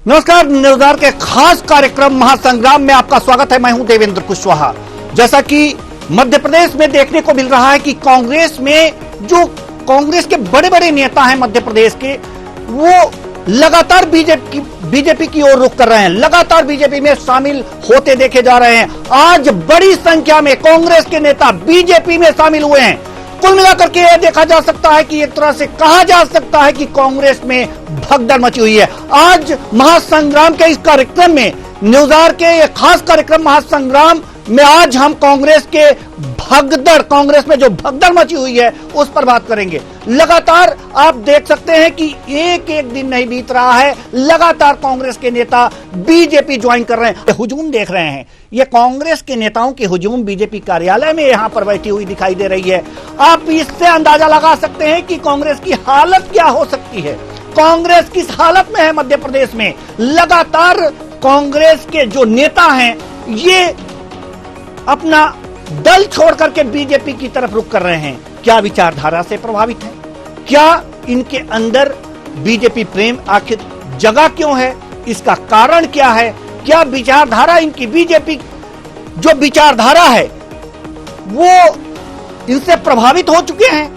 नमस्कार, न्यूज़ार के खास कार्यक्रम महासंग्राम में आपका स्वागत है। मैं हूं देवेंद्र कुशवाहा। जैसा कि मध्य प्रदेश में देखने को मिल रहा है कि कांग्रेस में जो कांग्रेस के बड़े बड़े नेता हैं मध्य प्रदेश के, वो लगातार बीजेपी की ओर रुख कर रहे हैं, लगातार बीजेपी में शामिल होते देखे जा रहे हैं। आज बड़ी संख्या में कांग्रेस के नेता बीजेपी में शामिल हुए हैं। कुल मिलाकर के यह देखा जा सकता है कि एक तरह से कहा जा सकता है कि कांग्रेस में भगदड़ मची हुई है। आज महासंग्राम के इस कार्यक्रम में, न्यूज़ार के ये खास कार्यक्रम महासंग्राम में आज हम कांग्रेस में जो भगदड़ मची हुई है उस पर बात करेंगे। लगातार आप देख सकते हैं कि एक एक दिन नहीं बीत रहा है, लगातार कांग्रेस के नेता बीजेपी ज्वाइन कर रहे हैं। हुजूम देख रहे हैं, ये कांग्रेस के नेताओं की हुजूम बीजेपी कार्यालय में यहां पर बैठी हुई दिखाई दे रही है। आप इससे अंदाजा लगा सकते हैं कि कांग्रेस की हालत क्या हो सकती है। कांग्रेस किस हालत में है मध्य प्रदेश में। लगातार कांग्रेस के जो नेता हैं ये अपना दल छोड़ करके बीजेपी की तरफ रुख कर रहे हैं। क्या विचारधारा से प्रभावित है? क्या इनके अंदर बीजेपी प्रेम आखिर जगा क्यों है? इसका कारण क्या है? क्या विचारधारा इनकी बीजेपी जो विचारधारा है वो इनसे प्रभावित हो चुके हैं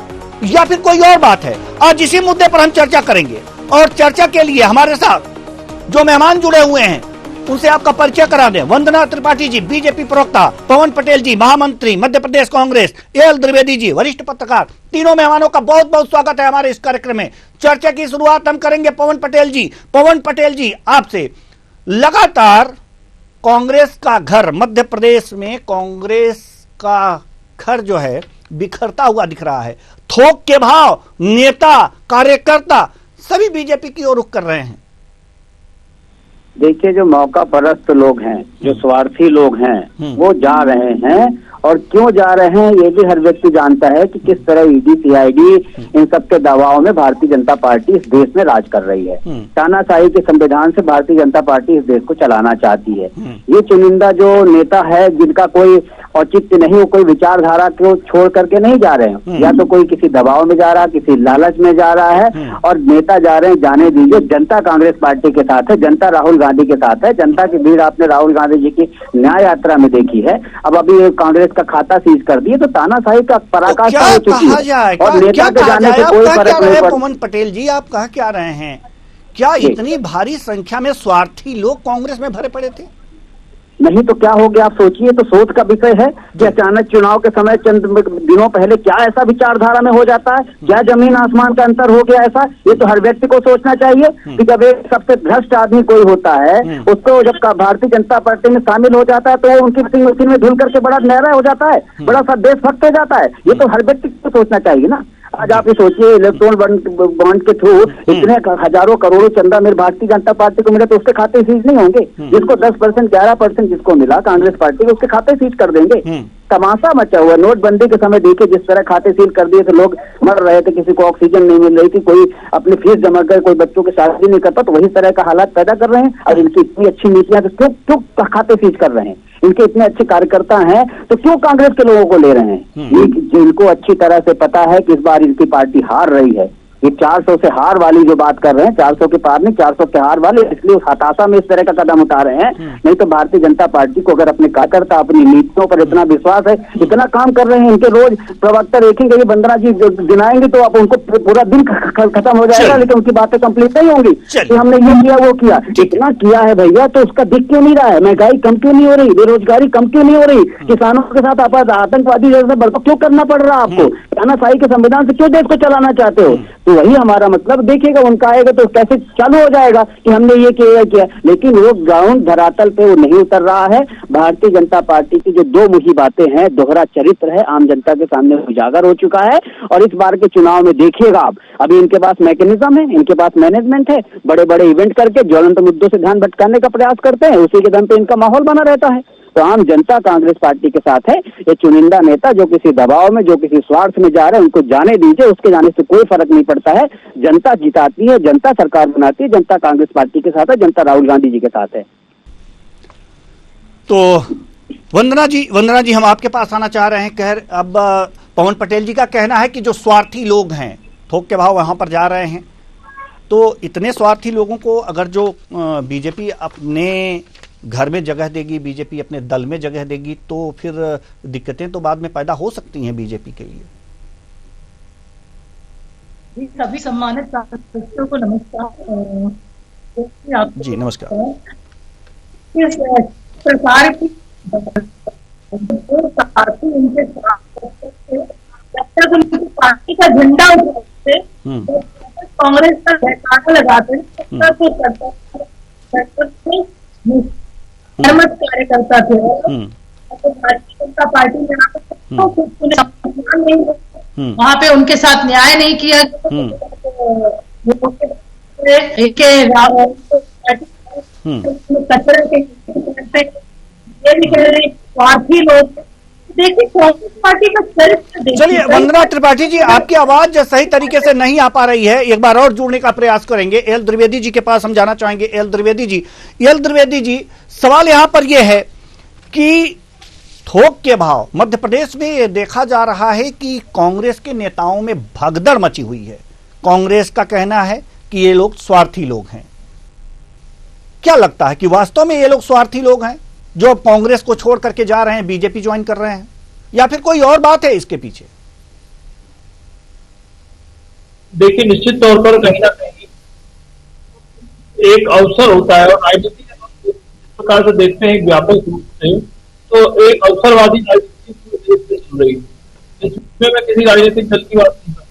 या फिर कोई और बात है? आज इसी मुद्दे पर हम चर्चा करेंगे और चर्चा के लिए हमारे साथ जो मेहमान जुड़े हुए हैं उनसे आपका परिचय करा दें। वंदना त्रिपाठी जी, बीजेपी प्रवक्ता, पवन पटेल जी, महामंत्री मध्य प्रदेश कांग्रेस, एल द्विवेदी जी, वरिष्ठ पत्रकार। तीनों मेहमानों का बहुत बहुत स्वागत है हमारे इस कार्यक्रम में। चर्चा की शुरुआत हम करेंगे पवन पटेल जी। पवन पटेल जी, आपसे लगातार कांग्रेस का घर मध्य प्रदेश में, कांग्रेस का घर जो है बिखरता हुआ दिख रहा है। थोक के भाव नेता कार्यकर्ता सभी बीजेपी की ओर रुख कर रहे हैं। देखिए, जो मौका परस्त लोग हैं, जो स्वार्थी लोग हैं, वो जा रहे हैं। और क्यों जा रहे हैं ये भी हर व्यक्ति जानता है कि किस तरह ईडी सीआईडी इन सब के दबाव में भारतीय जनता पार्टी इस देश में राज कर रही है। तानाशाही के संविधान से भारतीय जनता पार्टी इस देश को चलाना चाहती है। ये चुनिंदा जो नेता है जिनका कोई औचित्य नहीं, वो कोई विचारधारा को छोड़ करके नहीं जा रहे हैं। या तो कोई किसी दबाव में जा रहा है, किसी लालच में जा रहा है, और नेता जा रहे हैं, जाने दीजिए। जनता कांग्रेस पार्टी के साथ है, जनता राहुल गांधी के साथ है। जनता की भीड़ आपने राहुल गांधी जी की न्याय यात्रा में देखी है। अब अभी कांग्रेस का खाता सीज कर दिए तो तानाशाही का पराकाष्ठा हो चुकी है और नेता के जाने से कोई फर्क नहीं पड़ता। पवन पटेल जी, आप कहा क्या रहे हैं? क्या इतनी भारी संख्या में स्वार्थी लोग कांग्रेस में भरे पड़े थे? नहीं तो क्या हो गया, आप सोचिए। तो सोच का विषय है कि अचानक चुनाव के समय चंद दिनों पहले क्या ऐसा विचारधारा में हो जाता है, क्या जमीन आसमान का अंतर हो गया ऐसा? ये तो हर व्यक्ति को सोचना चाहिए कि जब एक सबसे भ्रष्ट आदमी कोई होता है, उसको जब भारतीय जनता पार्टी में शामिल हो जाता है तो वो उनकी मशीन में धुल करके बड़ा न्यारा हो जाता है, बड़ा सा देशभक्त हो जाता है। ये तो हर व्यक्ति को सोचना चाहिए ना। आज आप ये सोचिए, इलेक्ट्रॉन बॉन्ड के थ्रू इतने हजारों करोड़ों चंदा मेरे भारतीय जनता पार्टी को मिले तो उसके खाते सीज नहीं होंगे? जिसको 10% 11% जिसको मिला कांग्रेस पार्टी को, उसके खाते सीज कर देंगे। तमाशा मचा हुआ। नोटबंदी के समय देखिए जिस तरह खाते सील कर दिए थे, लोग मर रहे थे, किसी को ऑक्सीजन नहीं मिल रही थी, कोई अपनी फीस जमा कर कोई बच्चों की शादी नहीं करता, तो वही तरह का हालात पैदा कर रहे हैं। और इनकी इतनी अच्छी नीतियां तो क्यों खाते सीज कर रहे हैं? इनके इतने अच्छे कार्यकर्ता हैं तो क्यों कांग्रेस के लोगों को ले रहे हैं? ये जिनको अच्छी तरह से पता है कि इस बार इनकी पार्टी हार रही है। ये 400 से हार वाली जो बात कर रहे हैं, 400 के पार नहीं, 400 के हार वाले, इसलिए उस हताशा में इस तरह का कदम उठा रहे हैं। नहीं तो भारतीय जनता पार्टी को अगर अपने कार्यकर्ता, अपनी नीतियों पर इतना विश्वास है, इतना काम कर रहे हैं, इनके रोज प्रवक्ता देखेंगे, ये वंदना जी गिनाएंगे तो आप उनको पूरा दिन खत्म हो जाएगा, लेकिन उनकी बातें कंप्लीट नहीं होंगी कि हमने ये किया वो किया। इतना किया है भैया, तो उसका दिख क्यों नहीं रहा है? महंगाई कम क्यों नहीं हो रही? बेरोजगारी कम क्यों नहीं हो रही? किसानों के साथ आप आतंकवादी जैसे बर्ताव क्यों करना पड़ रहा है आपको? तानाशाही के संविधान से क्यों देश को चलाना चाहते हो? तो वही हमारा मतलब। देखिएगा उनका आएगा तो कैसे चालू हो जाएगा कि हमने ये किया, लेकिन वो ग्राउंड धरातल पे वो नहीं उतर रहा है। भारतीय जनता पार्टी की जो दो मुही बातें हैं, दोहरा चरित्र है, आम जनता के सामने उजागर हो चुका है। और इस बार के चुनाव में देखिएगा आप, अभी इनके पास मैकेनिज्म है, इनके पास मैनेजमेंट है, बड़े बड़े इवेंट करके ज्वलंत मुद्दों से ध्यान भटकाने का प्रयास करते हैं, उसी के दम पे इनका माहौल बना रहता है। तो आम जनता कांग्रेस पार्टी के साथ है। ये चुनिंदा नेता जो किसी दबाव में, जो किसी स्वार्थ में जा रहे हैं, उनको जाने दीजिए, उसके जाने से कोई फर्क नहीं पड़ता है। जनता जिताती है, जनता सरकार बनाती है, जनता कांग्रेस पार्टी के साथ है, जनता राहुल गांधी जी के साथ है। तो वंदना जी हम आपके पास आना चाह रहे हैं। अब पवन पटेल जी का कहना है कि जो स्वार्थी लोग हैं, थोक के भाव वहां पर जा रहे हैं, तो इतने स्वार्थी लोगों को अगर जो बीजेपी अपने घर में जगह देगी, बीजेपी अपने दल में जगह देगी, तो फिर दिक्कतें तो बाद में पैदा हो सकती हैं बीजेपी के लिए। सभी सम्मानित सदस्यों को नमस्कार। जी नमस्कार। इस सरकार की पार्टी उनके साथ जब तक उनकी पार्टी का झंडा उठाते कांग्रेस का जयकारा लगाते हैं तब तक वो सहमत कार्यकर्ता थे। भारतीय जनता पार्टी में वहां पे उनके साथ न्याय नहीं किया। स्वार्थी लोग देखिए कांग्रेस पार्टी का चरित्र। चलिए वंदना त्रिपाठी जी, आपकी आवाज सही तरीके से नहीं आ पा रही है, एक बार और जुड़ने का प्रयास करेंगे। एल द्विवेदी जी के पास हम जाना चाहेंगे। एल द्विवेदी जी, सवाल यहां पर यह है कि थोक के भाव मध्य प्रदेश में यह देखा जा रहा है कि कांग्रेस के नेताओं में भगदड़ मची हुई है। कांग्रेस का कहना है कि ये लोग स्वार्थी लोग हैं। क्या लगता है कि वास्तव में ये लोग स्वार्थी लोग हैं जो कांग्रेस को छोड़ करके जा रहे हैं, बीजेपी ज्वाइन कर रहे हैं, या फिर कोई और बात है इसके पीछे? देखिए, निश्चित तौर पर कहीं ना कहीं एक अवसर होता है, और राजनीति इस प्रकार से देखते हैं व्यापक रूप से, तो एक अवसरवादी राजनीति चल रही है। इसमें मैं किसी राजनीतिक दल की बात नहीं करता।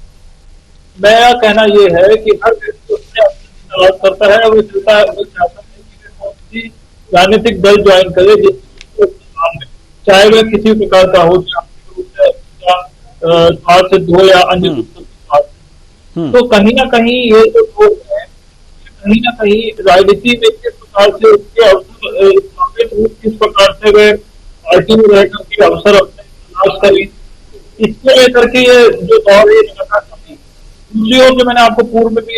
मेरा कहना यह है कि हर व्यक्ति उसने अपनी तलाश करता है, वो चाहता है कि कौन सी राजनीतिक दल ज्वाइन करे जिसको काम है, चाहे वह किसी प्रकार का हो, स्वार्थ सिद्ध हो या अन्य स्वार्थ। तो कहीं ना कहीं ये जो लोग है, कहीं ना कहीं राजनीति में किस प्रकार से उसके अवसर किस प्रकार से वे पार्टी में रहकर के अवसर अपने तलाश करें, इसको लेकर के ये जो दौर है लगातार चली। दूसरी ओर जो मैंने आपको पूर्व में भी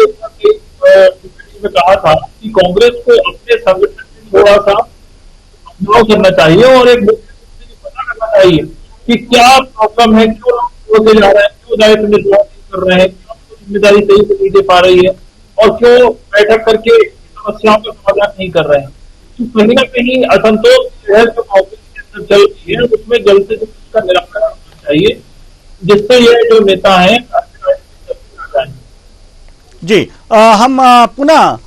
में कहा था कि कांग्रेस को अपने संगठन में थोड़ा सा बदलाव करना चाहिए और एक पता करना चाहिए कि क्या प्रॉब्लम है, क्यों लोग जा रहे हैं, क्यों दायित्व निर्वाह कर रहे हैं, क्यों जिम्मेदारी सही से नहीं दे पा रही है, और क्यों बैठक करके समस्याओं का समाधान नहीं कर रहे हैं। तो कहीं ना कहीं असंतोष है जो कांग्रेस के अंदर चल रही है, उसमें जल्द से जल्द उसका निराकरण होना चाहिए, जिससे ये जो नेता है जी। हम पुनः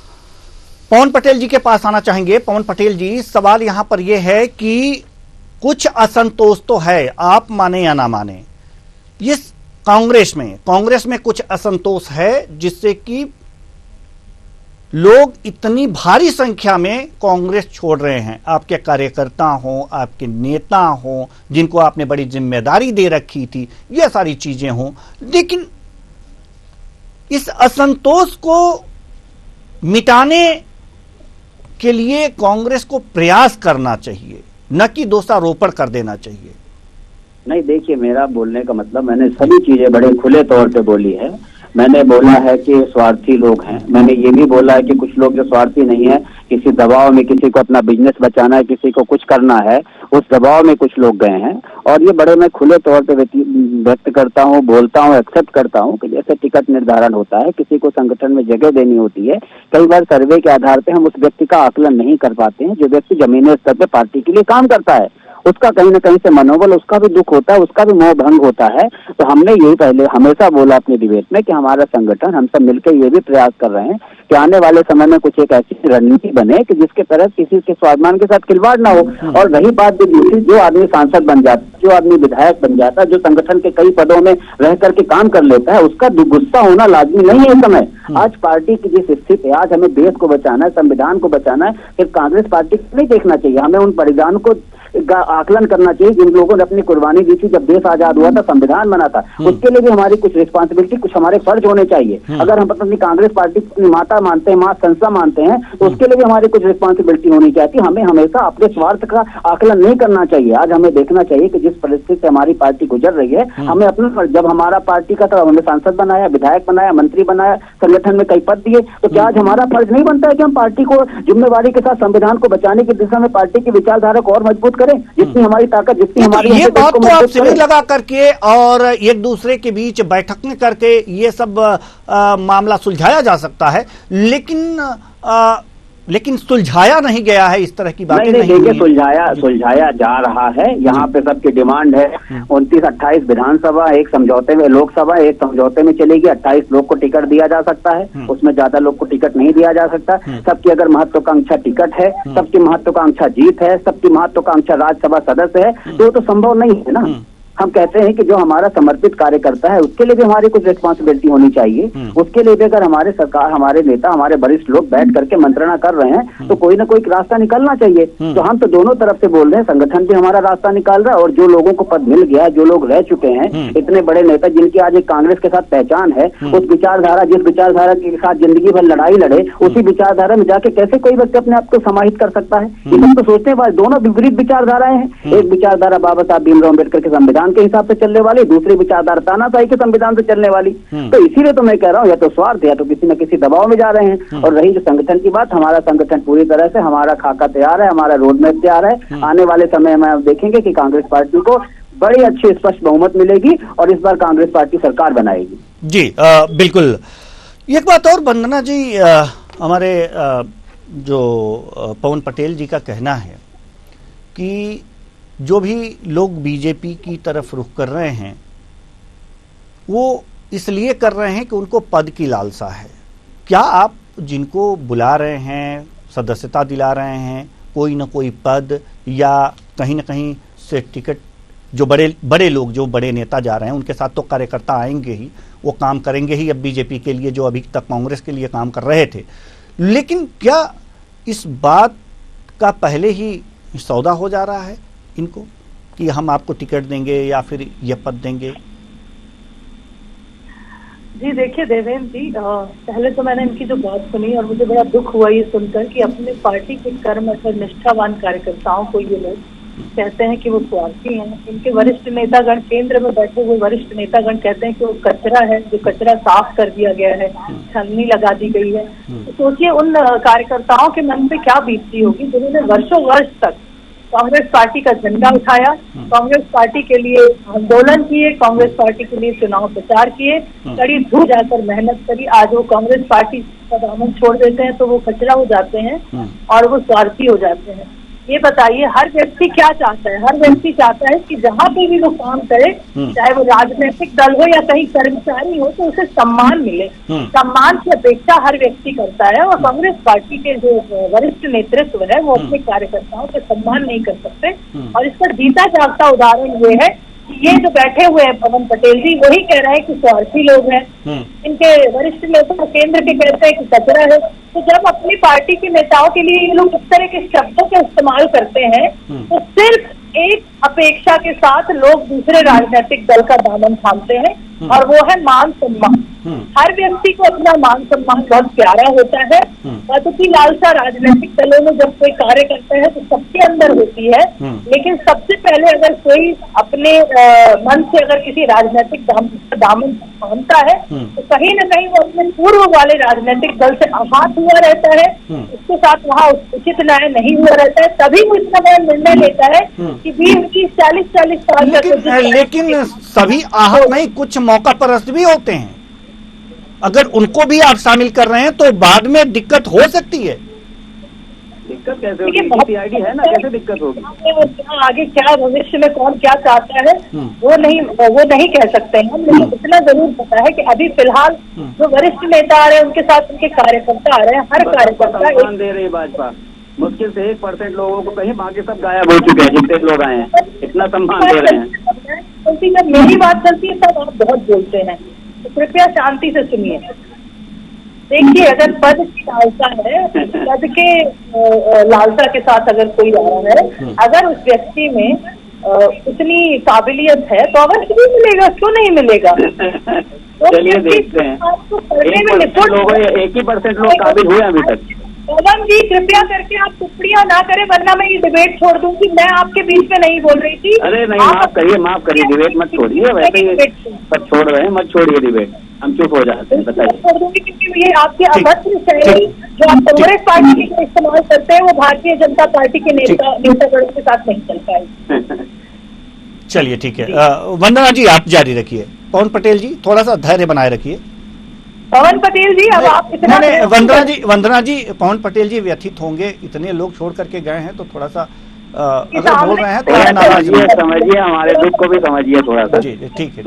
पवन पटेल जी के पास आना चाहेंगे। पवन पटेल जी, सवाल यहां पर यह है कि कुछ असंतोष तो है, आप माने या ना माने, ये कांग्रेस में कुछ असंतोष है जिससे कि लोग इतनी भारी संख्या में कांग्रेस छोड़ रहे हैं। आपके कार्यकर्ता हों, आपके नेता हों, जिनको आपने बड़ी जिम्मेदारी दे रखी थी, ये सारी चीजें हों, लेकिन इस असंतोष को मिटाने के लिए कांग्रेस को प्रयास करना चाहिए, न कि दोषारोपण कर देना चाहिए। नहीं, देखिए, मेरा बोलने का मतलब, मैंने सभी चीजें बड़े खुले तौर पे बोली है। मैंने बोला है कि स्वार्थी लोग हैं, मैंने ये भी बोला है कि कुछ लोग जो स्वार्थी नहीं है, किसी दबाव में किसी को अपना बिजनेस बचाना है, किसी को कुछ करना है, उस दबाव में कुछ लोग गए हैं। और ये बड़े मैं खुले तौर पे व्यक्त करता हूँ, बोलता हूँ, एक्सेप्ट करता हूँ कि जैसे टिकट निर्धारण होता है, किसी को संगठन में जगह देनी होती है, कई बार सर्वे के आधार पे हम उस व्यक्ति का आकलन नहीं कर पाते हैं। जो व्यक्ति जमीनी स्तर पे पार्टी के लिए काम करता है, उसका कहीं ना कहीं से मनोबल, उसका भी दुख होता है, उसका भी मोह भंग होता है। तो हमने यही पहले हमेशा बोला अपने डिबेट में कि हमारा संगठन, हम सब मिलकर ये भी प्रयास कर रहे हैं कि आने वाले समय में कुछ एक ऐसी रणनीति बने कि जिसके तहत किसी के स्वाभिमान के साथ खिलवाड़ ना हो। और रही बात दूसरी, जो आदमी सांसद बन जाता, जो आदमी विधायक बन जाता, जो संगठन के कई पदों में रह करके काम कर लेता है, उसका गुस्सा होना लाजमी नहीं है इस समय। आज पार्टी की जिस स्थिति है, आज हमें देश को बचाना है, संविधान को बचाना है, फिर कांग्रेस पार्टी को नहीं देखना चाहिए। हमें उन बलिदान को आकलन करना चाहिए जिन लोगों ने अपनी कुर्बानी दी थी जब देश आजाद हुआ था, संविधान बना था। उसके लिए भी हमारी कुछ रिस्पॉन्सिबिलिटी, कुछ हमारे फर्ज होने चाहिए। अगर हम अपनी कांग्रेस पार्टी को अपनी माता मानते हैं, मां संस्था मानते हैं, तो उसके लिए भी हमारी कुछ रिस्पॉन्सिबिलिटी होनी चाहिए। हमें हमेशा अपने स्वार्थ का आकलन नहीं करना चाहिए। आज हमें देखना चाहिए कि जिस परिस्थिति से हमारी पार्टी गुजर रही है, हमें अपना, जब हमारा पार्टी का था, हमें सांसद बनाया, विधायक बनाया, मंत्री बनाया, संगठन में कई पद दिए, तो क्या आज हमारा फर्ज नहीं बनता है कि हम पार्टी को जिम्मेवारी के साथ संविधान को बचाने की दिशा में पार्टी की विचारधारा को और मजबूत करें, जितनी हमारी ताकत, जितनी हमारी ये हैसियत, बात उसको तो आप मजबूत शिविर करें। लगा करके और एक दूसरे के बीच बैठकें करके ये सब मामला सुलझाया जा सकता है, लेकिन सुलझाया नहीं गया है, इस तरह की बातें नहीं, नहीं देखिए, हुई। सुलझाया जा रहा है। यहाँ पे सबकी डिमांड है 29-28 विधानसभा, एक समझौते में लोकसभा, एक समझौते में चलेगी। 28 लोग को टिकट दिया जा सकता है, उसमें ज्यादा लोग को टिकट नहीं दिया जा सकता। सबकी अगर महत्वाकांक्षा टिकट है, सबकी महत्वाकांक्षा जीत है, सबकी महत्वाकांक्षा राज्यसभा सदस्य है, तो संभव नहीं है ना। हम कहते हैं कि जो हमारा समर्पित कार्यकर्ता है उसके लिए भी हमारी कुछ रिस्पॉन्सिबिलिटी होनी चाहिए। उसके लिए भी अगर हमारे सरकार, हमारे नेता, हमारे वरिष्ठ लोग बैठ करके मंत्रणा कर रहे हैं तो कोई ना कोई रास्ता निकलना चाहिए। तो हम तो दोनों तरफ से बोल रहे हैं, संगठन भी हमारा रास्ता निकाल रहा है और जो लोगों को पद मिल गया, जो लोग रह चुके हैं, इतने बड़े नेता जिनकी आज एक कांग्रेस के साथ पहचान है, उस विचारधारा, जिस विचारधारा के साथ जिंदगी भर लड़ाई लड़े, उसी विचारधारा में जाके कैसे कोई व्यक्ति अपने आप को समाहित कर सकता है? ये सब तो सोचने वाले, दोनों विपरीत विचारधाराएं हैं। एक विचारधारा बाबा साहब भीमराव अम्बेडकर के संविधान के हिसाब से चलने वाली, दूसरी विचारधारा तानाशाही के संविधान से चलने वाली। तो इसीलिए तो मैं कह रहा हूँ, या तो स्वार्थ या तो किसी न किसी दबाव में जा रहे हैं। और रही जो संगठन की बात, हमारा संगठन पूरी तरह से, हमारा खाका तैयार है, हमारा रोड मैप तैयार है। आने वाले समय में आप देखेंगे कि कांग्रेस पार्टी को बड़ी अच्छी स्पष्ट बहुमत मिलेगी और इस बार कांग्रेस पार्टी सरकार बनाएगी। जी बिल्कुल। एक बात और वंदना जी, हमारे जो पवन पटेल जी का कहना है कि जो भी लोग बीजेपी की तरफ रुख कर रहे हैं वो इसलिए कर रहे हैं कि उनको पद की लालसा है। क्या आप जिनको बुला रहे हैं, सदस्यता दिला रहे हैं, कोई ना कोई पद या कहीं ना कहीं से टिकट, जो बड़े लोग, जो बड़े नेता जा रहे हैं उनके साथ तो कार्यकर्ता आएंगे ही, वो काम करेंगे ही अब बीजेपी के लिए, जो अभी तक कांग्रेस के लिए काम कर रहे थे, लेकिन क्या इस बात का पहले ही सौदा हो जा रहा है इनको कि हम आपको टिकट देंगे या फिर ये पद देंगे? जी देखिए देवेंद्र जी, पहले तो मैंने इनकी जो बात सुनी और मुझे बड़ा दुख हुआ ये सुनकर कि अपने पार्टी के कर्म अथवा निष्ठावान कार्यकर्ताओं को ये लोग कहते हैं कि वो स्वार्थी हैं। इनके वरिष्ठ नेतागण, केंद्र में बैठे हुए वरिष्ठ नेतागण कहते हैं कि वो कचरा है, जो कचरा साफ कर दिया गया है, छलनी लगा दी गई है। तो सोचिए उन कार्यकर्ताओं के मन पे क्या बीतती होगी जिन्होंने वर्षों वर्ष तक कांग्रेस पार्टी का झंडा उठाया, कांग्रेस पार्टी के लिए आंदोलन किए, कांग्रेस पार्टी के लिए चुनाव प्रचार किए, कड़ी धूप जाकर मेहनत करी। आज वो कांग्रेस पार्टी का दामन छोड़ देते हैं तो वो कचरा हो जाते हैं और वो स्वार्थी हो जाते हैं। ये बताइए, हर व्यक्ति क्या चाहता है? हर व्यक्ति चाहता है कि जहाँ पे भी वो काम करे, चाहे वो राजनीतिक दल हो या कहीं कर्मचारी हो, तो उसे सम्मान मिले। सम्मान की अपेक्षा हर व्यक्ति करता है और कांग्रेस पार्टी के जो वरिष्ठ नेतृत्व है वो अपने कार्यकर्ताओं का सम्मान नहीं कर सकते। और इसका जीता जागता उदाहरण ये है कि ये जो बैठे हुए हैं पवन पटेल जी, वही कह रहे हैं कि स्वार्थी लोग हैं। इनके वरिष्ठ नेता केंद्र के कहते हैं कि कचरा है। तो जब अपनी पार्टी के नेताओं के लिए ये लोग इस तरह के शब्दों का इस्तेमाल करते हैं तो सिर्फ एक अपेक्षा के साथ लोग दूसरे राजनीतिक दल का दामन थामते हैं और वो है मान सम्मान। हर व्यक्ति को अपना मान सम्मान बहुत प्यारा होता है। पद की लालसा राजनीतिक दलों में जब कोई कार्य करता है तो सबके अंदर होती है, लेकिन सबसे पहले अगर कोई अपने मन से अगर किसी राजनीतिक दामन थामता है तो कहीं न कहीं वो अपने पूर्व वाले राजनीतिक दल से आहत हुआ रहता है, उसके साथ वहाँ उचित न्याय नहीं हुआ रहता है। तभी वो इतना बड़ा निर्णय लेता है कि 20-40 साल लेकिन सभी आहत नहीं, कुछ मौका परस्त भी होते हैं। अगर उनको भी आप शामिल कर रहे हैं तो बाद में दिक्कत हो सकती है। दिक्कत कैसे होगी? सीआईडी है ना, कैसे दिक्कत होगी? आगे क्या भविष्य में कौन क्या चाहता है वो नहीं कह सकते हैं हम, लेकिन इतना जरूर पता है कि अभी फिलहाल जो वरिष्ठ नेता आ रहे हैं उनके साथ उनके कार्यकर्ता आ रहे हैं। हर कार्यकर्ता दे रही भाजपा, मुश्किल से 1% लोगों को, कहीं बाकी सब गायब हो चुके हैं जितने लोग आए हैं, इतना सम्मान दे रहे हैं। क्योंकि जब मेरी बात चलती है तब आप बहुत बोलते हैं, तो कृपया शांति से सुनिए। देखिए, अगर पद की लालसा है, पद के लालसा के साथ अगर कोई आ रहा है, अगर उस व्यक्ति में उतनी काबिलियत है तो अवश्य भी मिलेगा, क्यों नहीं मिलेगा? चलिए देखते हैं, 1% लोग काबिल हुए अभी तक। पवन जी कृपया करके आप टिप्पणियां ना करें, वरना मैं ये डिबेट छोड़ दूंगी। मैं आपके बीच में नहीं बोल रही थी। अरे नहीं, माफ करिए, डिबेट मत छोड़िए, वैसे ही पर छोड़ रहे हैं, मत छोड़िए डिबेट, हम चुप हो जाते हैं। बताइए। छोड़ दूंगी क्योंकि ये आपकी अभद्र शैली जो आप कांग्रेस पार्टी के इस्तेमाल करते हैं वो भारतीय जनता पार्टी के नेतागणों के साथ नहीं चल पाएगी। चलिए ठीक है, वंदना जी आप जारी रखिए। पवन पटेल जी थोड़ा सा धैर्य बनाए रखिए। पवन पटेल जी अब आप इतना वंदना जी पवन पटेल जी व्यथित होंगे, इतने लोग छोड़ करके गए हैं तो थोड़ा सा अगर बोल रहे हैं तो नाराज समझिए, हमारे दुख को भी समझिए थोड़ा सा। जी ठीक है।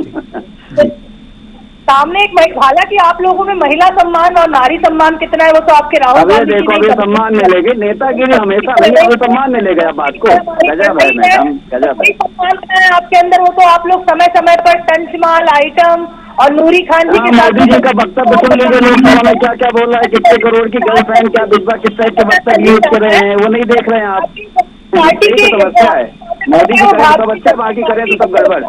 सामने एक, हालांकि आप लोगों में महिला सम्मान और नारी सम्मान कितना है वो तो आपके राहुल गांधी देखो अभी सम्मान मिलेगी, नेतागिरी हमेशा नहीं, सम्मान मिलेगा बात को। गजब है मैडम, गजब है। सम्मान है आपके अंदर, वो तो आप लोग समय समय पर टंचमाल आइटम और नूरी खान जी के साथ मोदी जी का वक्तव्य सुन लीजिए, लोकसभा में क्या क्या बोल रहा है, कितने करोड़ की गर्लफ्रेंड, क्या दूसरा किस टाइप के वक्तव्य यूज कर रहे हैं, वो नहीं देख रहे हैं आप। पार्टी की समस्या है, मोदी जी का सब अच्छा, बाकी करें तो सब गड़बड़।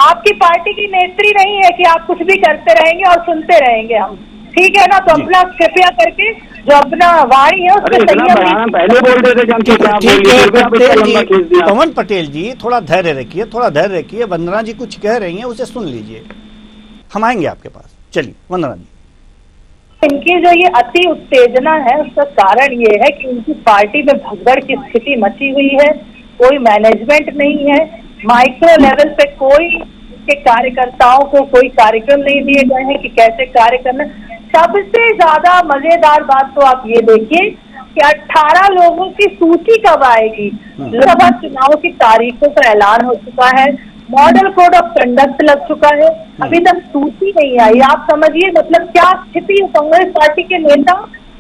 आपकी पार्टी की नेत्री नहीं है कि आप कुछ भी करते रहेंगे और सुनते रहेंगे हम, ठीक है ना? तो अपना कृपया करके जो अपना वाणी है उसमें पहले बोल देते। पवन पटेल जी थोड़ा धैर्य रखिए, थोड़ा धैर्य रखिए। वंदना जी कुछ कह रही हैं, उसे सुन लीजिए, हम आएंगे आपके पास। चलिए वंदना जी। इनकी जो ये अति उत्तेजना है उसका कारण ये है कि उनकी पार्टी में भगदड़ की स्थिति मची हुई है, कोई मैनेजमेंट नहीं है, माइक्रो लेवल पे कोई के कार्यकर्ताओं को कोई कार्यक्रम नहीं दिए गए हैं कि कैसे कार्य करना। सबसे ज्यादा मजेदार बात तो आप ये देखिए कि 18 लोगों की सूची कब आएगी। लोकसभा चुनाव की तारीखों का ऐलान हो चुका है, मॉडल कोड ऑफ कंडक्ट लग चुका है, अभी तक सूची नहीं आई। आप समझिए मतलब क्या स्थिति है। कांग्रेस पार्टी के नेता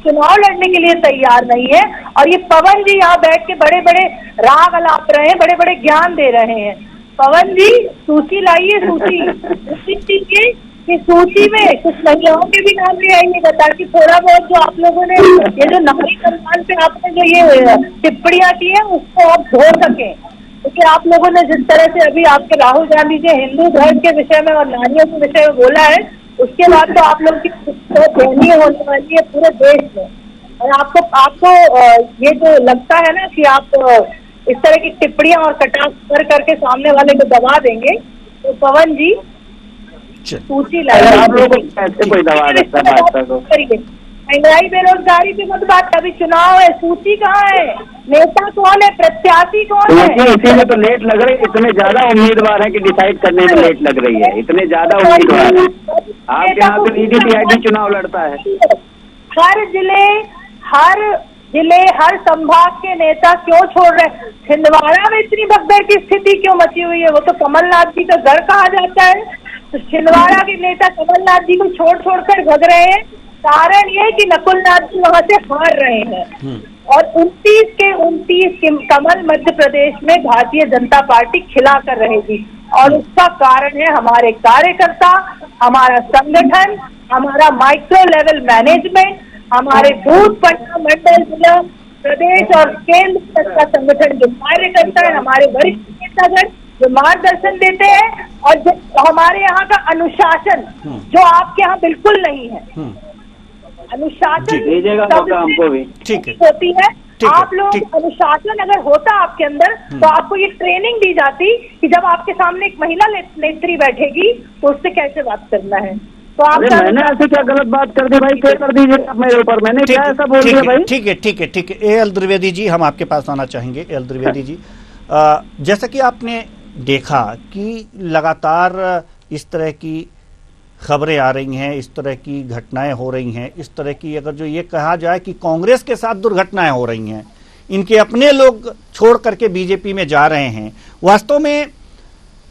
चुनाव लड़ने के लिए तैयार नहीं है और ये पवन जी यहाँ बैठ के बड़े बड़े राग अलाप रहे हैं, बड़े बड़े ज्ञान दे रहे हैं। पवन जी सूची लाइए, सूची दीजिए कि सूची में कुछ महिलाओं के भी नाम ले आइए, ताकि थोड़ा बहुत जो आप लोगों ने ये जो नारी सम्मान पे आपने जो ये टिप्पणियां की है उसको आप धो सकें। क्योंकि आप लोगों ने जिस तरह से अभी आपके राहुल गांधी जी हिंदू धर्म के विषय में और नारियों के विषय में बोला है, उसके बाद तो आप लोग की दयनीय होने वाली है पूरे देश में। और आपको ये जो लगता है ना कि आप इस तरह की टिप्पणियां और कटाक्ष कर करके सामने वाले को दबा देंगे, तो पवन जी सूची लाइए। आप लोगों को कैसे कोई दबा देता है? महंगाई बेरोजगारी पे मत बात, अभी चुनाव है, सूची कहाँ है, नेता कौन है, प्रत्याशी कौन है? इसी में तो लेट लग रही है, इतने ज्यादा उम्मीदवार हैं कि डिसाइड करने में लेट लग रही है, इतने ज्यादा उम्मीदवार हैं। आपके यहाँ तो ईडी चुनाव लड़ता है। हर जिले हर संभाग के नेता क्यों छोड़ रहे हैं? छिंदवाड़ा में इतनी भगदड़ की स्थिति क्यों मची हुई है? वो तो कमलनाथ जी का घर कहा जाता है, तो छिंदवाड़ा के नेता कमलनाथ जी को छोड़ कर भग रहे हैं। कारण ये कि नकुलनाथ जी वहां से हार रहे हैं और 29 के 29 कमल मध्य प्रदेश में भारतीय जनता पार्टी खिला कर रहेगी। और उसका कारण है हमारे कार्यकर्ता, हमारा संगठन, हमारा माइक्रो लेवल मैनेजमेंट, हमारे बूथ पटना मंडल जिला प्रदेश और केंद्र तक का संगठन जो कार्य करता है, हमारे वरिष्ठ नेतागण जो मार्गदर्शन देते हैं, और जो हमारे यहाँ का अनुशासन जो आपके यहाँ बिल्कुल नहीं है। अनुशासन दीजिएगा हमको भी ठीक होती है। आप लोग अनुशासन अगर होता आपके अंदर तो आपको ये ट्रेनिंग दी जाती कि जब आपके सामने एक महिला नेत्री बैठेगी तो उससे कैसे बात करना है। तो आप मैंने ऐसे क्या गलत बात कर दी भाई? क्या कर दीजिए आप मेरे ऊपर, मैंने क्या ऐसा बोल दिया भाई? ठीक है। एएल द्विवेदी जी हम आपके पास आना चाहेंगे। एएल द्विवेदी जी, जैसा कि आपने देखा कि लगातार इस तरह की खबरें आ रही हैं, इस तरह की घटनाएं हो रही हैं, इस तरह की अगर जो ये कहा जाए कि कांग्रेस के साथ दुर्घटनाएं हो रही हैं, इनके अपने लोग छोड़ करके बीजेपी में जा रहे हैं, वास्तव में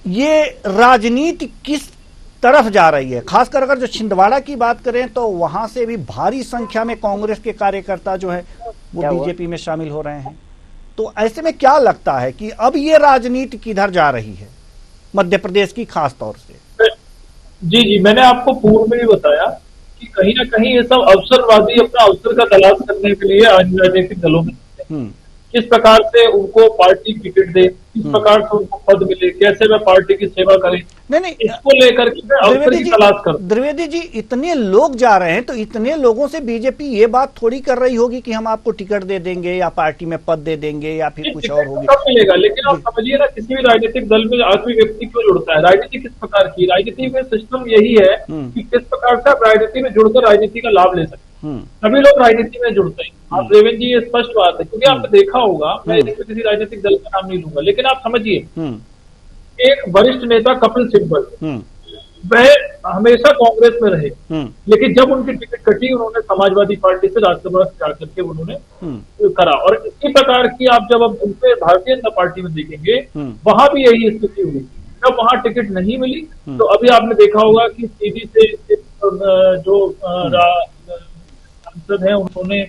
ये राजनीति किस तरफ जा रही है? खासकर अगर जो छिंदवाड़ा की बात करें तो वहां से भी भारी संख्या में कांग्रेस के कार्यकर्ता जो है वो बीजेपी में शामिल हो रहे हैं। तो ऐसे में क्या लगता है कि अब ये राजनीति किधर जा रही है मध्य प्रदेश की खास तौर से? जी, मैंने आपको पूर्व में भी बताया कि कहीं ना कहीं ये सब अवसरवादी अपना अवसर का तलाश करने के लिए राजनीतिक दलों में किस प्रकार से उनको पार्टी टिकट दे, किस प्रकार से उनको पद मिले, कैसे वह पार्टी की सेवा करें, नहीं इसको लेकर के अवसर की तलाश कर। द्विवेदी जी, इतने लोग जा रहे हैं तो इतने लोगों से बीजेपी ये बात थोड़ी कर रही होगी कि हम आपको टिकट दे देंगे या पार्टी में पद दे देंगे या फिर कुछ और होगी। कब मिलेगा? लेकिन आप समझिए ना, किसी भी राजनीतिक दल में आखिरी व्यक्ति क्यों जुड़ता है? राजनीति किस प्रकार की? राजनीति में सिस्टम यही है कि किस प्रकार से आप राजनीति में जुड़कर राजनीति का लाभ ले सकते हैं। सभी लोग राजनीति में जुड़ते हैं। आप देवेंद्र जी, ये स्पष्ट बात है, क्योंकि आपने देखा होगा, मैं इसमें किसी राजनीतिक दल का नाम नहीं लूंगा, लेकिन आप समझिए, एक वरिष्ठ नेता कपिल सिब्बल, वह हमेशा कांग्रेस में रहे, लेकिन जब उनकी टिकट कटी, उन्होंने समाजवादी पार्टी से राज्यसभा से जाकर के उन्होंने करा। और इसी प्रकार की आप जब अब उनसे भारतीय जनता पार्टी में देखेंगे, वहां भी यही स्थिति हुई। जब वहां टिकट नहीं मिली, तो अभी आपने देखा होगा कि सीधी से जो सांसद है, उन्होंने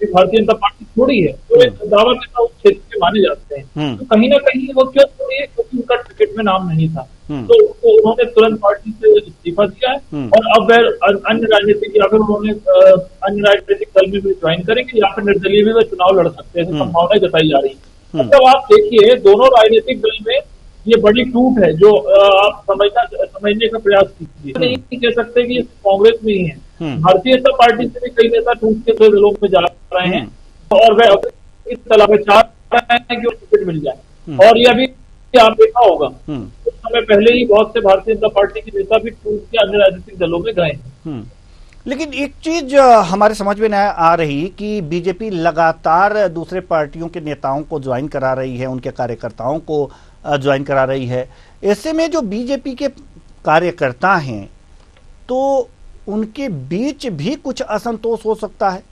भारतीय जनता पार्टी छोड़ी है, तो एक दावा के साथ क्षेत्र के माने जाते हैं। तो कहीं ना कहीं वो क्यों छोड़ी है? क्योंकि उनका टिकट में नाम नहीं था, तो उन्होंने तुरंत पार्टी से इस्तीफा दिया है। और अब वह अन्य राजनीतिक, या फिर उन्होंने अन्य राजनीतिक दल में भी ज्वाइन करेंगे, या फिर निर्दलीय भी वह चुनाव लड़ सकते हैं, संभावनाएं जताई जा रही है। मतलब आप देखिए, दोनों राजनीतिक दल में ये बड़ी टूट है, जो आप समझने का प्रयास कीजिए। नहीं कह सकते कि कांग्रेस में ही है, भारतीय जनता पार्टी से भी कई नेता टूट के दलों में जा रहे हैं, और वह इस तला में चाह रहे हैं कि टिकट मिल जाए। और यह भी आप देखा होगा, कुछ समय पहले ही बहुत से भारतीय जनता पार्टी के नेता भी टूट के अन्य राजनीतिक दलों में गए हैं। लेकिन एक चीज हमारे समझ में नहीं आ रही कि बीजेपी लगातार दूसरे पार्टियों के नेताओं को ज्वाइन करा रही है, उनके कार्यकर्ताओं को ज्वाइन करा रही है। ऐसे में जो बीजेपी के कार्यकर्ता हैं, तो उनके बीच भी कुछ असंतोष हो सकता है,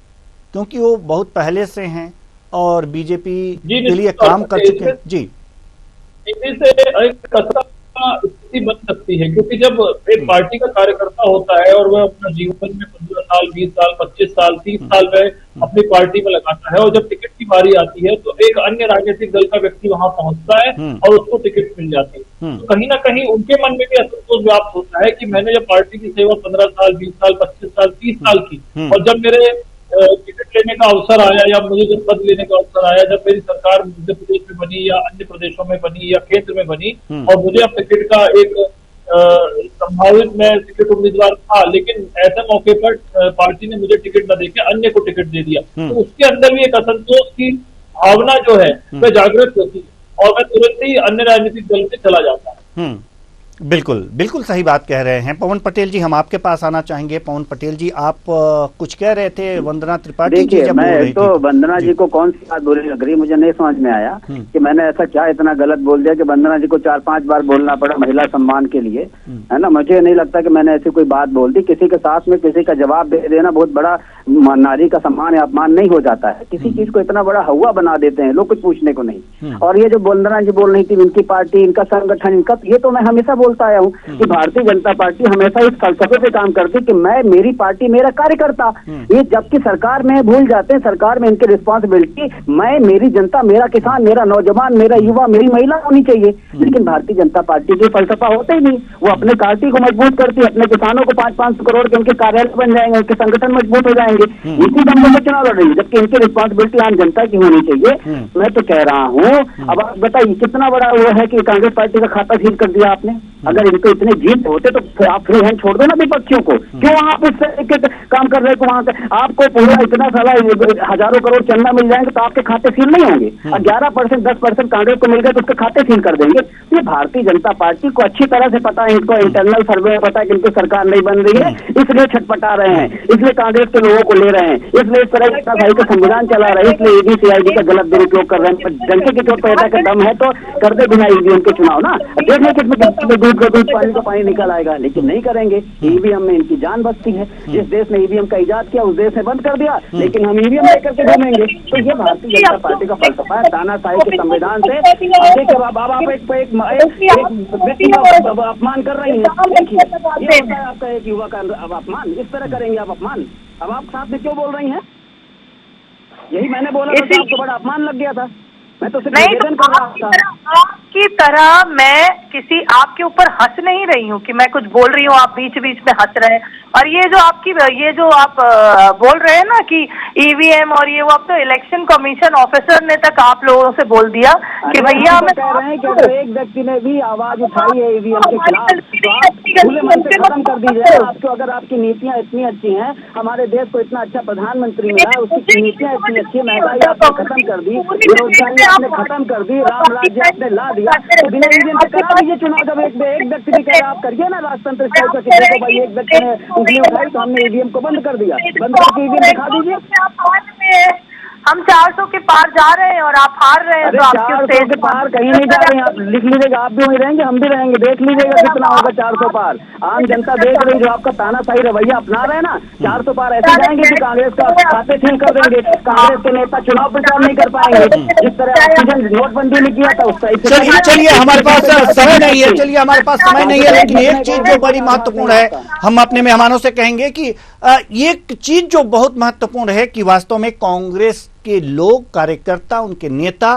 क्योंकि वो बहुत पहले से हैं और बीजेपी के लिए काम कर चुके हैं। जी, से एक कसरा स्थिति बन सकती है, क्योंकि जब एक पार्टी का कार्यकर्ता होता है और वह अपना जीवन में 15 साल, 20 साल, 25 साल, 30 साल वह अपनी पार्टी में लगाता है, और जब टिकट की बारी आती है, तो एक अन्य राजनीतिक दल का व्यक्ति वहां पहुंचता है और उसको टिकट मिल जाती है। तो कहीं ना कहीं उनके मन में भी असंतोष व्याप्त होता है कि मैंने जब पार्टी की सेवा 15 साल, 20 साल, 25 साल, 30 साल की, और जब मेरे टिकट लेने का अवसर आया, या मुझे जब पद लेने का अवसर आया, जब मेरी सरकार मध्य प्रदेश में बनी या अन्य प्रदेशों में बनी या केंद्र में बनी, और मुझे अब टिकट का एक संभावित मैं टिकट उम्मीदवार था, लेकिन ऐसे मौके पर पार्टी ने मुझे टिकट न देके अन्य को टिकट दे दिया, तो उसके अंदर भी एक असंतोष की भावना जो है वह जागृत होती है, और वह तुरंत ही अन्य राजनीतिक दल में चला जाता है। बिल्कुल बिल्कुल सही बात कह रहे हैं। पवन पटेल जी, हम आपके पास आना चाहेंगे। पवन पटेल जी, आप कुछ कह रहे थे वंदना त्रिपाठी जी जब बोल रही तो थी। वंदना जी को कौन सी बात बोली लग रही, मुझे नहीं समझ में आया कि मैंने ऐसा क्या इतना गलत बोल दिया कि वंदना जी को 4-5 बार बोलना पड़ा महिला सम्मान के लिए, है ना। मुझे नहीं लगता कि मैंने ऐसी कोई बात बोल दी। किसी के साथ में किसी का जवाब दे देना बहुत बड़ा नारी का सम्मान या अपमान नहीं हो जाता है। किसी चीज को इतना बड़ा हवा बना देते हैं लोग, कुछ पूछने को नहीं। और ये जो वंदना जी बोल रही थी, इनकी पार्टी, इनका संगठन, इनका, ये तो मैं हमेशा बोलता आया हूँ कि भारतीय जनता पार्टी हमेशा इस फलसफे पे काम करती कि मैं, मेरी पार्टी, मेरा कार्यकर्ता। ये जबकि सरकार में भूल जाते हैं, सरकार में इनकी रिस्पॉन्सिबिलिटी मैं, मेरी जनता, मेरा किसान, मेरा नौजवान, मेरा युवा, मेरी महिला होनी चाहिए। लेकिन भारतीय जनता पार्टी की फलसफा होता ही नहीं। वो अपने पार्टी को मजबूत करती है, अपने किसानों को 500-500 करोड़ के उनके कार्यालय बन जाएंगे, उनके संगठन मजबूत हो जाएंगे, इसी दम में चुनाव लड़ रही है, जबकि इनकी रिस्पॉन्सिबिलिटी आम जनता की होनी चाहिए। मैं तो कह रहा हूँ, अब आप बताइए कितना बड़ा वो है कि कांग्रेस पार्टी का खाता सील कर दिया आपने। अगर इनको इतने जीत होते तो फिर आप फ्री हैंड छोड़ दो ना विपक्षियों को। क्यों आप इस तरह के काम कर रहे हो? वहां से आपको पूरा इतना सारा हजारों करोड़ चंदा मिल जाएंगे तो आपके खाते सील नहीं होंगे। 11%, 10% कांग्रेस को मिल गए तो उसके खाते सील कर देंगे। ये भारतीय जनता पार्टी को अच्छी तरह से पता है, इनको इंटरनल सर्वे में पता है कि इनकी सरकार नहीं बन रही है, इसलिए छटपटा रहे हैं, इसलिए कांग्रेस के लोगों को ले रहे हैं, इसलिए इस तरह का भाई का संविधान चला रहे हैं, इसलिए ईडी सीआईडी का गलत दुरुपयोग कर रहे हैं। जनता की चोट पैदा का दम है तो कर दे बिना ईवीएम के चुनाव ना, देखने कितने दूध का दूध, पानी का पानी निकल आएगा। लेकिन नहीं करेंगे। ईवीएम में इनकी जान बचती है। जिस देश ने ईवीएम का इजाद किया उस देश ने बंद कर दिया, लेकिन हम ईवीएम लेकर के घूमेंगे। तो ये भारतीय जनता पार्टी का फलसफा है, तानाशाही के संविधान से। आप एक व्यक्ति का अपमान कर रही है। देखिए, ये होता है आपका एक युवा का अपमान। इस तरह करेंगे आप अपमान। अब आप साथ में क्यों बोल रही हैं? यही मैंने बोला था, आपको बड़ा अपमान लग गया था। मैं तो सिर्फ निवेदन कर रहा था। आपकी तरह मैं किसी आपके ऊपर हंस नहीं रही हूँ कि मैं कुछ बोल रही हूँ, आप बीच बीच में हंस रहे हैं। और ये जो आप बोल रहे हैं ना कि ईवीएम और ये वो, अब तो इलेक्शन कमीशन ऑफिसर ने तक आप लोगों से बोल दिया कि भैया हमें कह रहे हैं कि अगर एक व्यक्ति ने भी आवाज उठाई है ईवीएम के खिलाफ तो आप खुले मन से खत्म कर दीजिए। आपको अगर आपकी नीतियाँ इतनी अच्छी हैं, हमारे देश को इतना अच्छा प्रधानमंत्री मिला, उसकी नीतियाँ इतनी अच्छी, महंगाई आपने खत्म कर दी, बेरोजगारी आपने खत्म कर दी, राम राज्य आपने ला दिया, तो बिना ईवीएम के करा दीजिए चुनाव। जब एक व्यक्ति भी कह रहा आप करिए ना राजतंत्र स्टाइल का, किसी को भाई एक व्यक्ति ने उंगली उठाई तो हमने ईवीएम को बंद कर दिया, बंद करके ईवीएम दिखा दीजिए। हम 400 के पार जा रहे हैं और आप हार रहे हैं, तो आप 400 के पार कहीं नहीं जा रहे हैं। आप लिख लीजिएगा, आप भी वहीं रहेंगे, हम भी रहेंगे, देख लीजिएगा कितना होगा 400 पार। आम जनता देख रही, जो आपका तानाशाही रवैया अपना रहे हैं ना, 400 पार ऐसे जाएंगे कि कांग्रेस का खाते ठीक कर देंगे, कांग्रेस के नेता चुनाव प्रचार नहीं कर पाएंगे। जिस तरह ऑक्सीजन नोटबंदी ने किया था उस तरह। चलिए हमारे पास समय नहीं है, लेकिन एक चीज जो बड़ी महत्वपूर्ण है, हम अपने मेहमानों से कहेंगे कि एक चीज जो बहुत महत्वपूर्ण है कि वास्तव में कांग्रेस के लोग, कार्यकर्ता, उनके नेता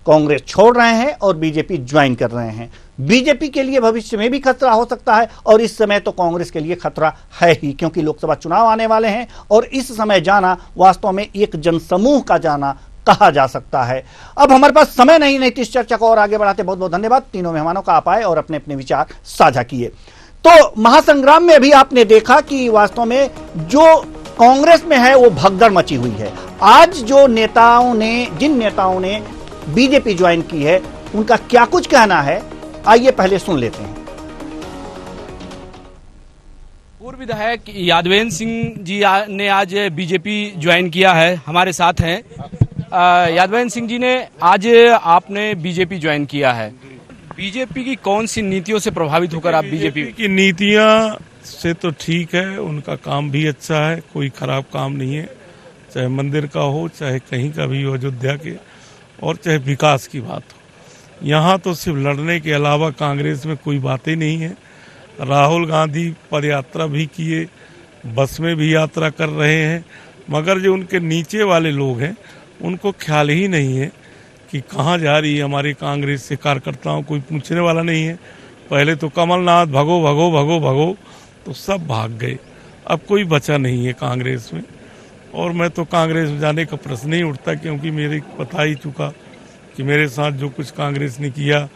कांग्रेस छोड़ रहे हैं और बीजेपी ज्वाइन कर रहे हैं। बीजेपी के लिए भविष्य में भी खतरा हो सकता है और इस समय तो कांग्रेस के लिए खतरा है ही, क्योंकि लोकसभा चुनाव आने वाले हैं और इस समय जाना वास्तव में एक जनसमूह का जाना कहा जा सकता है। अब हमारे पास समय नहीं तो इस चर्चा को और आगे बढ़ाते। बहुत बहुत धन्यवाद तीनों मेहमानों का, आप आए और अपने अपने विचार साझा किए। तो महासंग्राम में भी आपने देखा कि वास्तव में जो कांग्रेस में है वो भगदड़ मची हुई है। आज जो जिन नेताओं ने बीजेपी ज्वाइन की है उनका क्या कुछ कहना है, आइए पहले सुन लेते हैं। पूर्व विधायक यादवेंद्र सिंह जी ने आज बीजेपी ज्वाइन किया है, हमारे साथ हैं। यादवेंद्र सिंह जी ने आज आपने बीजेपी ज्वाइन किया है, बीजेपी की कौन सी नीतियों से प्रभावित होकर आप बीजेपी की नीतियां से तो ठीक है, उनका काम भी अच्छा है, कोई खराब काम नहीं है, चाहे मंदिर का हो, चाहे कहीं का भी हो, अयोध्या के, और चाहे विकास की बात हो। यहाँ तो सिर्फ लड़ने के अलावा कांग्रेस में कोई बातें नहीं है। राहुल गांधी पद यात्रा भी किए, बस में भी यात्रा कर रहे हैं, मगर जो उनके नीचे वाले लोग हैं उनको ख्याल ही नहीं है कि कहाँ जा रही है हमारी कांग्रेस से कार्यकर्ताओं, कोई पूछने वाला नहीं है। पहले तो कमलनाथ भगो भगो भगो भगो तो सब भाग गए, अब कोई बचा नहीं है कांग्रेस में। और मैं तो कांग्रेस में जाने का प्रश्न ही उठता, क्योंकि मेरे पता ही चुका कि मेरे साथ जो कुछ कांग्रेस ने किया।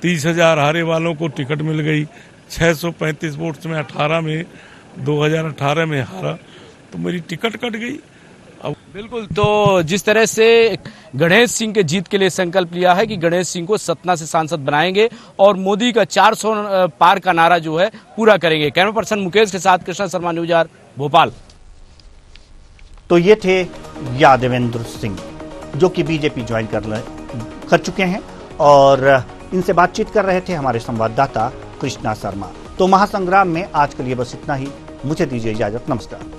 30,000 हारे वालों को टिकट मिल गई, 635 वोट्स में 18 में 2018 में हारा, तो मेरी टिकट कट गई। अब बिल्कुल, तो जिस तरह से गणेश सिंह के जीत के लिए संकल्प लिया है कि गणेश सिंह को सतना से सांसद बनाएंगे और मोदी का 400 पार का नारा जो है पूरा करेंगे। कैमरा पर्सन मुकेश के साथ कृष्णा शर्मा, न्यूज आवर, भोपाल। तो ये थे यादवेंद्र सिंह जो कि बीजेपी ज्वाइन कर चुके हैं और इनसे बातचीत कर रहे थे हमारे संवाददाता कृष्णा शर्मा। तो महासंग्राम में आज के लिए बस इतना ही, मुझे दीजिए इजाजत, नमस्कार।